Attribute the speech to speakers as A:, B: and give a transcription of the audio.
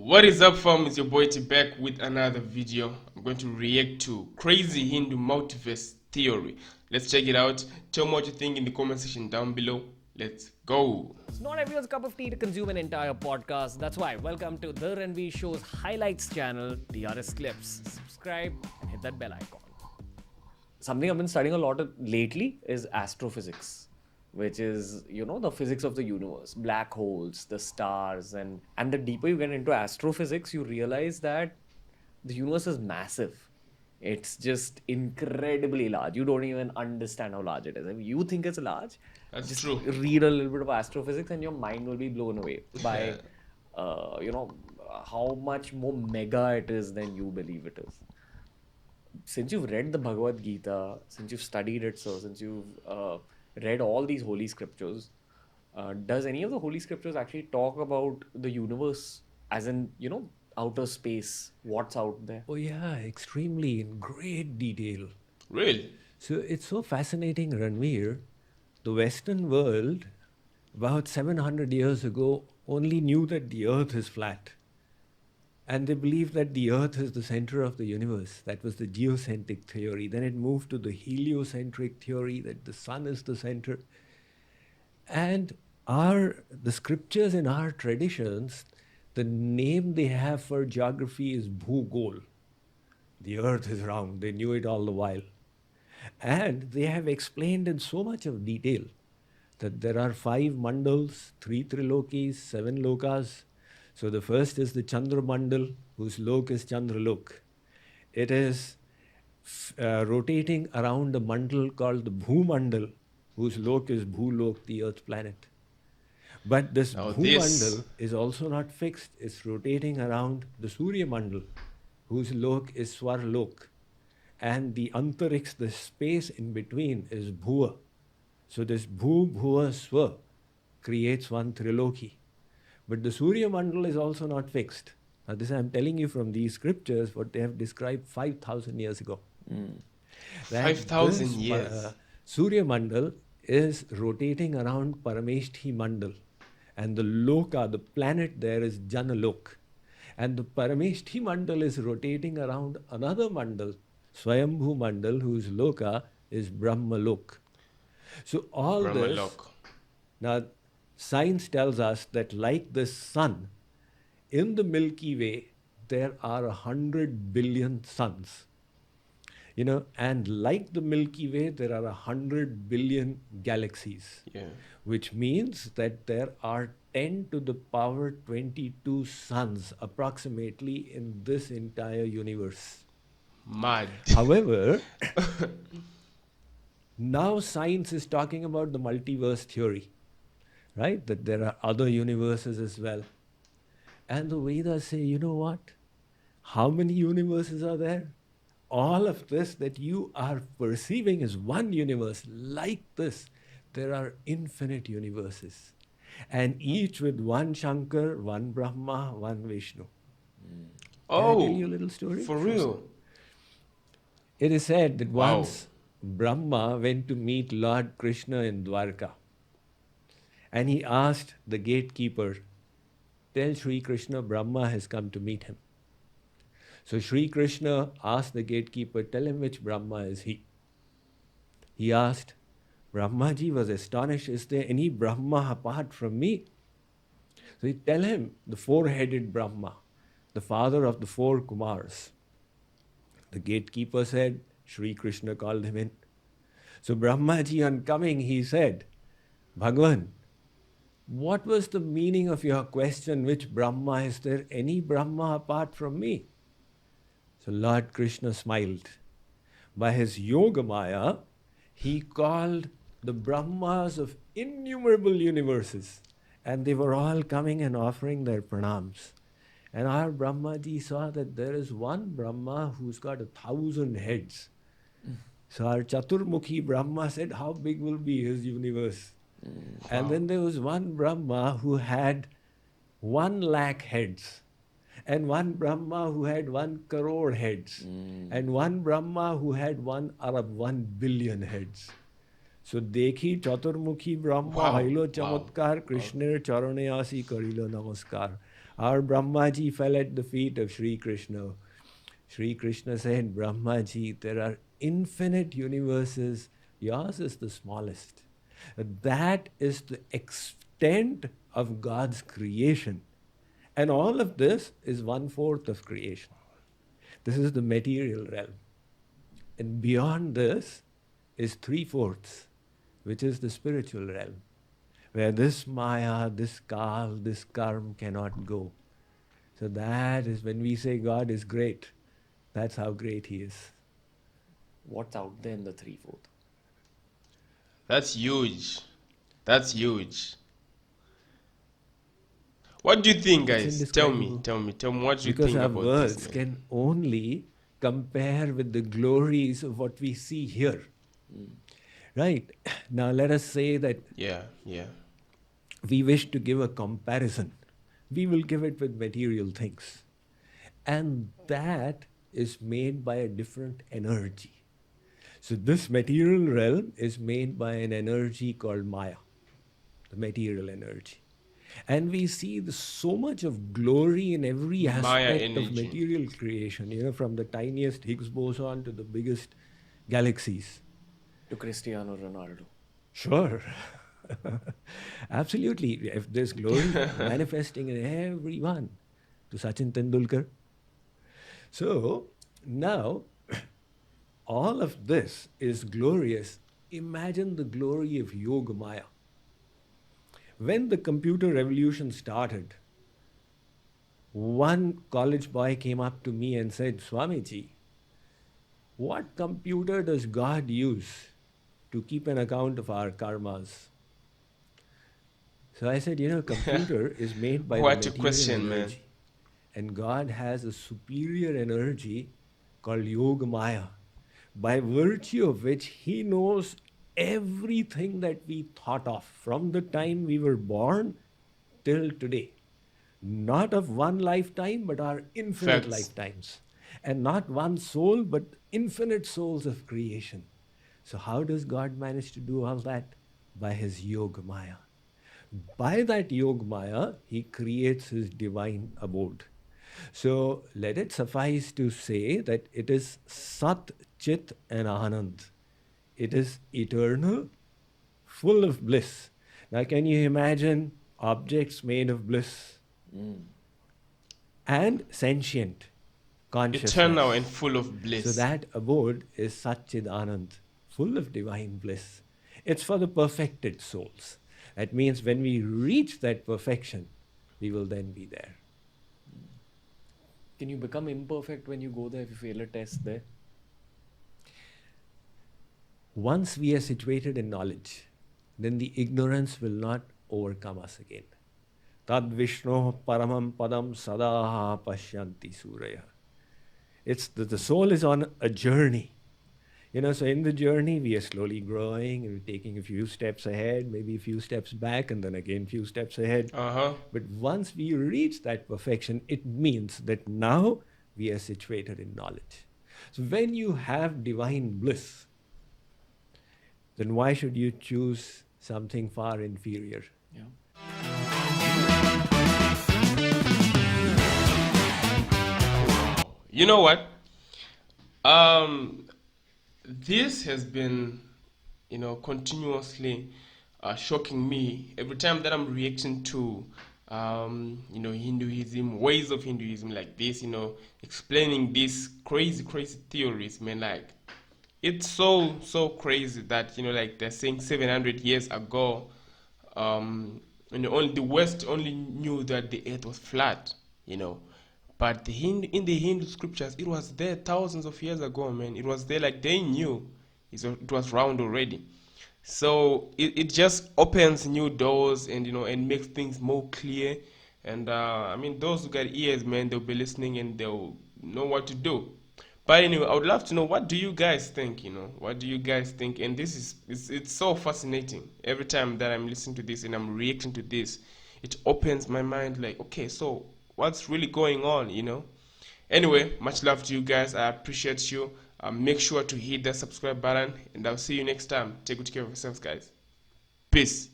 A: What is up, fam? It's your boy T back with another video. I'm going to react to Crazy Hindu Multiverse Theory. Let's check it out. Tell me what you think in the comment section down below. Let's go.
B: It's not everyone's cup of tea to consume an entire podcast. That's why, welcome to the Ranveer Show's highlights channel, DRS Clips. Subscribe and hit that bell icon. Something I've been studying a lot lately is astrophysics, which is, the physics of the universe, black holes, the stars. And the deeper you get into astrophysics, you realize that the universe is massive. It's just incredibly large. You don't even understand how large it is. I mean, you think it's large.
A: That's
B: just
A: true.
B: read a little bit of astrophysics and your mind will be blown away by, how much more mega it is than you believe it is. Since you've read the Bhagavad Gita, since you've studied it, since you've read all these holy scriptures, does any of the holy scriptures actually talk about the universe as in, outer space, what's out there?
C: Oh, yeah, extremely in great detail.
A: Really?
C: So it's so fascinating, Ranveer. The Western world, about 700 years ago, only knew that the earth is flat. And they believed that the earth is the center of the universe. That was the geocentric theory. Then it moved to the heliocentric theory that the sun is the center. And the scriptures in our traditions, the name they have for geography is Bhugol. The earth is round. They knew it all the while. And they have explained in so much of detail that there are 5 mandals, 3 trilokis, 7 lokas. So the first is the Chandra Mandal, whose lok is Chandralok. It is rotating around a mandal called the Bhumandal, whose lok is Bhulok, the earth planet. But this Bhumandal is also not fixed. It's rotating around the Surya Mandal, whose lok is Swarlok. And the Antariksh, the space in between, is Bhuva. So this Bhu, Bhuva, Swa creates one triloki. But the Surya Mandal is also not fixed. Now this I'm telling you from these scriptures, what they have described 5,000 years ago.
A: 5,000 years.
C: Surya Mandal is rotating around Parameshthi Mandal. And the Loka, the planet there is Janalok. And the Parameshthi Mandal is rotating around another Mandal, Swayambhu Mandal, whose Loka is Brahmalok. So all this, now science tells us that like the sun, in the Milky Way, there are 100 billion suns. And like the Milky Way, there are 100 billion galaxies.
A: Yeah.
C: Which means that there are 10 to the power 22 suns approximately in this entire universe.
A: Mad.
C: However, now science is talking about the multiverse theory, right? That there are other universes as well. And the Vedas say, you know what? How many universes are there? All of this that you are perceiving is one universe. Like this, there are infinite universes. And each with one Shankar, one Brahma, one Vishnu.
A: Oh,
C: Can I tell you a little story?
A: For real?
C: It is said that once Brahma went to meet Lord Krishna in Dwarka. And he asked the gatekeeper, tell Sri Krishna Brahma has come to meet him. So Sri Krishna asked the gatekeeper, tell him which Brahma is he. He asked, Brahmaji was astonished, is there any Brahma apart from me? So he tell him, the 4-headed Brahma, the father of the 4 Kumars. The gatekeeper said, Sri Krishna called him in. So Brahmaji on coming, he said, Bhagavan, what was the meaning of your question, which Brahma? Is there any Brahma apart from me? So Lord Krishna smiled. By his Yoga Maya, he called the Brahmas of innumerable universes. And they were all coming and offering their pranams. And our Brahmaji saw that there is one Brahma who's got 1,000 heads. So our Chaturmukhi Brahma said, how big will be his universe? And then there was one Brahma who had 1,00,000 heads. And one Brahma who had 1 crore heads. And one Brahma who had 1 Arab, 1 billion heads. So dekhi Chaturmukhi Brahma hailo chamatkar Krishner charane asi karilo namaskar. Our Brahmaji fell at the feet of Sri Krishna. Sri Krishna said, Brahmaji, there are infinite universes. Yours is the smallest. That is the extent of God's creation. And all of this is 1/4 of creation. This is the material realm. And beyond this is 3/4, which is the spiritual realm, where this Maya, this Kal, this Karma cannot go. So that is when we say God is great, that's how great He is.
B: What's out there in the 3/4?
A: That's huge. That's huge. What do you think,
C: It's
A: guys? Tell me
C: indescribable.
A: what you
C: Because
A: think
C: our
A: about
C: words
A: this, man.
C: can only compare with the glories of what we see here. Right? Now let us say that
A: Yeah, yeah.
C: we wish to give a comparison. We will give it with material things. And that is made by a different energy. So this material realm is made by an energy called Maya, the material energy. And we see so much of glory in every
A: Maya
C: aspect of
A: energy.
C: material creation, from the tiniest Higgs boson to the biggest galaxies.
B: To Cristiano Ronaldo.
C: Sure. Absolutely. If there's glory manifesting in everyone, to Sachin Tendulkar. So now, all of this is glorious. Imagine the glory of Yoga Maya. When the computer revolution started, one college boy came up to me and said, Swamiji, what computer does God use to keep an account of our karmas? So I said, computer is made by
A: What
C: the
A: a
C: material
A: question, man.
C: energy. And God has a superior energy called Yoga Maya, by virtue of which He knows everything that we thought of from the time we were born till today. Not of one lifetime, but our infinite
A: Facts.
C: lifetimes. And not one soul, but infinite souls of creation. So how does God manage to do all that? By His Yoga Maya. By that Yoga Maya, He creates His divine abode. So let it suffice to say that it is Sat, Chit and Anand. It is eternal, full of bliss. Now can you imagine objects made of bliss? And sentient consciousness.
A: Eternal and full of bliss.
C: So that abode is Satchid Anand, full of divine bliss. It's for the perfected souls. That means when we reach that perfection, we will then be there.
B: Can you become imperfect when you go there if you fail a test there?
C: Once we are situated in knowledge, then the ignorance will not overcome us again. Tad Vishno Paramam Padam Sadaha Pashyanti Suraya. It's the soul is on a journey. So in the journey, we are slowly growing and we're taking a few steps ahead, maybe a few steps back, and then again a few steps ahead. But once we reach that perfection, it means that now we are situated in knowledge. So when you have divine bliss, then why should you choose something far inferior?
B: Yeah.
A: You know what? This has been, continuously shocking me every time that I'm reacting to, Hinduism, ways of Hinduism like this, explaining these crazy theories, man. Like, it's so crazy that, they're saying 700 years ago, only the West only knew that the earth was flat, But in the Hindu scriptures, it was there thousands of years ago, man. It was there, like they knew it was round already. So it just opens new doors and and makes things more clear. And those who got ears, man, they'll be listening and they'll know what to do. But anyway, I would love to know, what do you guys think? What do you guys think? And this is it's so fascinating. Every time that I'm listening to this and I'm reacting to this, it opens my mind. Like, okay, so what's really going on? Anyway, much love to you guys. I appreciate you. Make sure to hit that subscribe button, and I'll see you next time. Take good care of yourselves, guys. Peace.